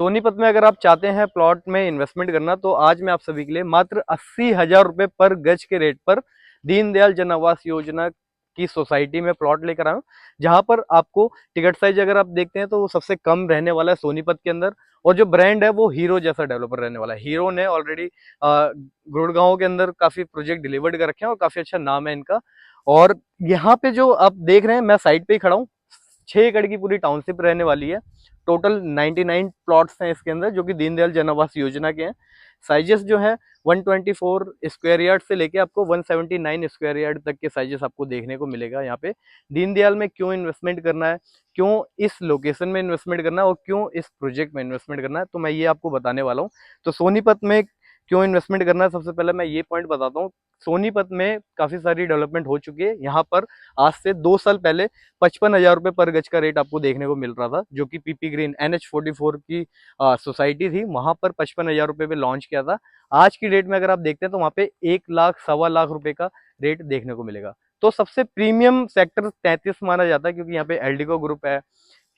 सोनीपत में अगर आप चाहते हैं प्लॉट में इन्वेस्टमेंट करना तो आज मैं आप सभी के लिए मात्र 80,000 रुपए पर गज के रेट पर दीनदयाल जन आवास योजना की सोसाइटी में प्लॉट लेकर आया हूं, जहां पर आपको टिकट साइज अगर आप देखते हैं तो वो सबसे कम रहने वाला है सोनीपत के अंदर। और जो ब्रांड है वो हीरो जैसा डेवलपर रहने वाला है। हीरो ने ऑलरेडी गुड़गांव के अंदर काफी प्रोजेक्ट डिलीवर्ड कर रखे हैं और काफी अच्छा नाम है इनका। और यहाँ पे जो आप देख रहे हैं, मैं साइड पे ही खड़ा हूँ। 6 एकड़ की पूरी टाउनशिप रहने वाली है। टोटल 99 प्लॉट्स हैं इसके अंदर, जो कि दीनदयाल जन आवास योजना के हैं। साइजेस जो है 124 स्क्वायर यार्ड से लेके आपको 179 स्क्वायर यार्ड तक के साइजेस आपको देखने को मिलेगा यहाँ पे। दीनदयाल में क्यों इन्वेस्टमेंट करना है, क्यों इस लोकेशन में इन्वेस्टमेंट करना है और क्यों इस प्रोजेक्ट में इन्वेस्टमेंट करना है, तो मैं ये आपको बताने वाला हूँ। तो सोनीपत में क्यों इन्वेस्टमेंट करना है, सबसे पहले मैं ये पॉइंट बताता हूँ। सोनीपत में काफी सारी डेवलपमेंट हो चुकी है। यहाँ पर आज से 2 साल पहले 55,000 रुपए पर गज का रेट आपको देखने को मिल रहा था, जो कि पीपी ग्रीन NH44 की सोसाइटी थी, वहां पर 55,000 रुपए पे लॉन्च किया था। आज की डेट में अगर आप देखते हैं तो वहां पे 1 लाख सवा लाख रुपए का रेट देखने को मिलेगा। तो सबसे प्रीमियम सेक्टर 33 माना जाता है, क्योंकि यहाँ पे एल्डिको ग्रुप है,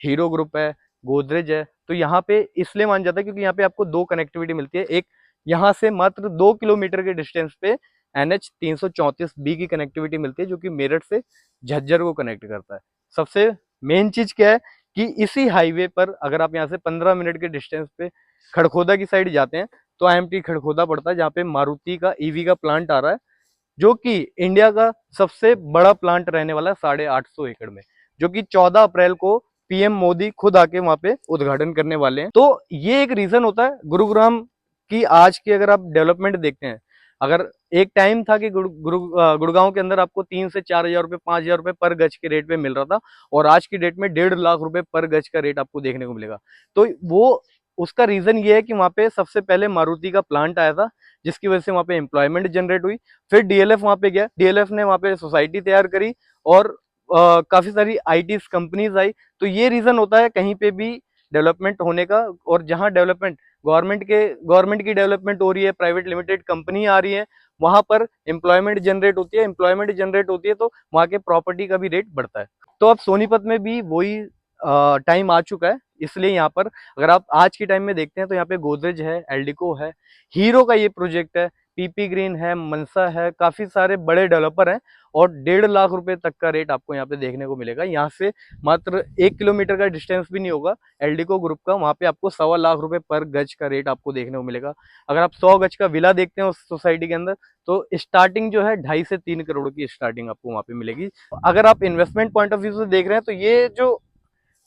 हीरो ग्रुप है, गोदरेज है। तो यहाँ पे इसलिए माना जाता है क्योंकि यहाँ पे आपको 2 कनेक्टिविटी मिलती है। एक, यहाँ से मात्र 2 किलोमीटर के डिस्टेंस पे NH 334B की कनेक्टिविटी मिलती है, जो कि मेरठ से झज्जर को कनेक्ट करता है। सबसे मेन चीज क्या है कि इसी हाईवे पर अगर आप यहाँ से 15 मिनट के डिस्टेंस पे खड़खोदा की साइड जाते हैं तो IMT खड़खोदा पड़ता है, जहाँ पे मारुति का EV का प्लांट आ रहा है, जो कि इंडिया का सबसे बड़ा प्लांट रहने वाला है 850 एकड़ में, जो कि 14 अप्रैल को PM मोदी खुद आके वहां पे उद्घाटन करने वाले हैं। तो ये एक रीजन होता है गुरुग्राम की आज की अगर आप डेवलपमेंट देखते हैं। अगर एक टाइम था कि गुड़गांव के अंदर आपको 3 से 4,000 रुपए 5,000 रुपए पर गज के रेट पे मिल रहा था, और आज की डेट में 1.5 लाख रुपए पर गज का रेट आपको देखने को मिलेगा। तो वो उसका रीजन ये है कि वहां पे सबसे पहले मारुति का प्लांट आया था, जिसकी वजह से वहां पे एम्प्लॉयमेंट जनरेट हुई। फिर DLF वहां पे गया, DLF ने वहां पे सोसाइटी तैयार करी और काफी सारी IT कंपनीज आई। तो ये रीजन होता है कहीं पे भी डेवलपमेंट होने का, और जहां डेवलपमेंट गवर्नमेंट की डेवलपमेंट हो रही है, प्राइवेट लिमिटेड कंपनी आ रही है, वहां पर एम्प्लॉयमेंट जनरेट होती है। एम्प्लॉयमेंट जनरेट होती है तो वहां के प्रॉपर्टी का भी रेट बढ़ता है। तो अब सोनीपत में भी वही टाइम आ चुका है। इसलिए यहाँ पर अगर आप आज के टाइम में देखते हैं तो यहाँ पे गोदरेज है, एल्डिको है, हीरो का ये प्रोजेक्ट है, पीपी ग्रीन है, मनसा है, काफी सारे बड़े डेवलपर हैं। और 1.5 लाख रुपए तक का रेट आपको यहाँ पे देखने को मिलेगा। यहाँ से मात्र 1 किलोमीटर का डिस्टेंस भी नहीं होगा एल्डिको ग्रुप का, वहां पे आपको सवा लाख रुपए पर गज का रेट आपको देखने को मिलेगा। अगर आप 100 गज का विला देखते हैं उस सोसाइटी के अंदर, तो स्टार्टिंग जो है 2.5 से 3 करोड़ की स्टार्टिंग आपको वहां पे मिलेगी। अगर आप इन्वेस्टमेंट पॉइंट ऑफ व्यू से देख रहे हैं तो ये जो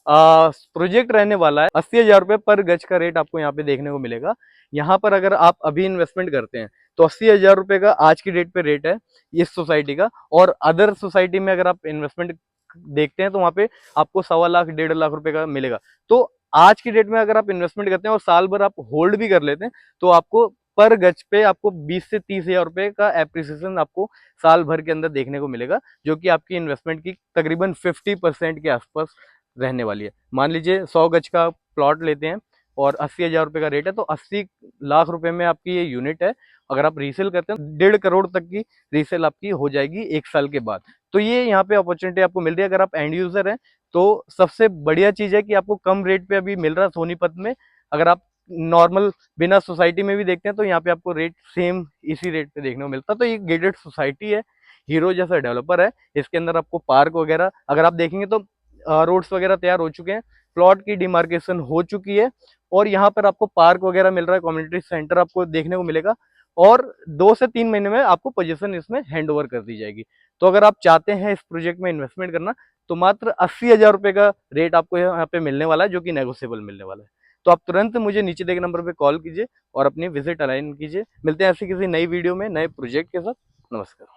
प्रोजेक्ट रहने वाला है, 80,000 रुपए पर गज का रेट आपको यहाँ पे देखने को मिलेगा। यहाँ पर अगर आप अभी इन्वेस्टमेंट करते हैं तो 80,000 रुपए का आज की डेट पे रेट है इस सोसाइटी का। और अदर सोसाइटी में अगर आप इन्वेस्टमेंट देखते हैं तो वहां पे आपको सवा लाख 1.5 लाख रुपए का मिलेगा। तो आज की डेट में अगर आप इन्वेस्टमेंट करते हैं और साल भर आप होल्ड भी कर लेते हैं तो आपको पर गज पे आपको 20 से 30,000 रुपए का एप्रिसिएशन आपको साल भर के अंदर देखने को मिलेगा, जो कि आपकी इन्वेस्टमेंट की तकरीबन 50% के आसपास रहने वाली है। मान लीजिए 100 गज का प्लॉट लेते हैं और 80,000 रुपए का रेट है, तो 80 लाख रुपए में आपकी ये यूनिट है। अगर आप रीसेल करते हैं 1.5 करोड़ तक की रीसेल आपकी हो जाएगी 1 साल के बाद। तो ये यहाँ पे अपॉर्चुनिटी आपको मिल रही है। अगर आप एंड यूजर हैं तो सबसे बढ़िया चीज है कि आपको कम रेट पे अभी मिल रहा है सोनीपत में। अगर आप नॉर्मल बिना सोसाइटी में भी देखते हैं तो यहाँ पे आपको रेट सेम इसी रेट पे देखने को मिलता है। तो ये गेटेड सोसाइटी है, हीरो जैसा डेवलपर है। इसके अंदर आपको पार्क वगैरह अगर आप देखेंगे तो रोड्स वगैरह तैयार हो चुके हैं, प्लॉट की डिमार्केशन हो चुकी है, और यहाँ पर आपको पार्क वगैरह मिल रहा है, कम्युनिटी सेंटर आपको देखने को मिलेगा। और 2 से 3 महीने में आपको पोजीशन इसमें हैंड ओवर कर दी जाएगी। तो अगर आप चाहते हैं इस प्रोजेक्ट में इन्वेस्टमेंट करना तो मात्र 80,000 रुपए का रेट आपको यहाँ पे मिलने वाला है, जो कि नेगोशिएबल मिलने वाला है। तो आप तुरंत मुझे नीचे दिए गए नंबर पे कॉल कीजिए और अपनी विजिट अलाइन कीजिए। मिलते हैं ऐसी किसी नई वीडियो में नए प्रोजेक्ट के साथ। नमस्कार।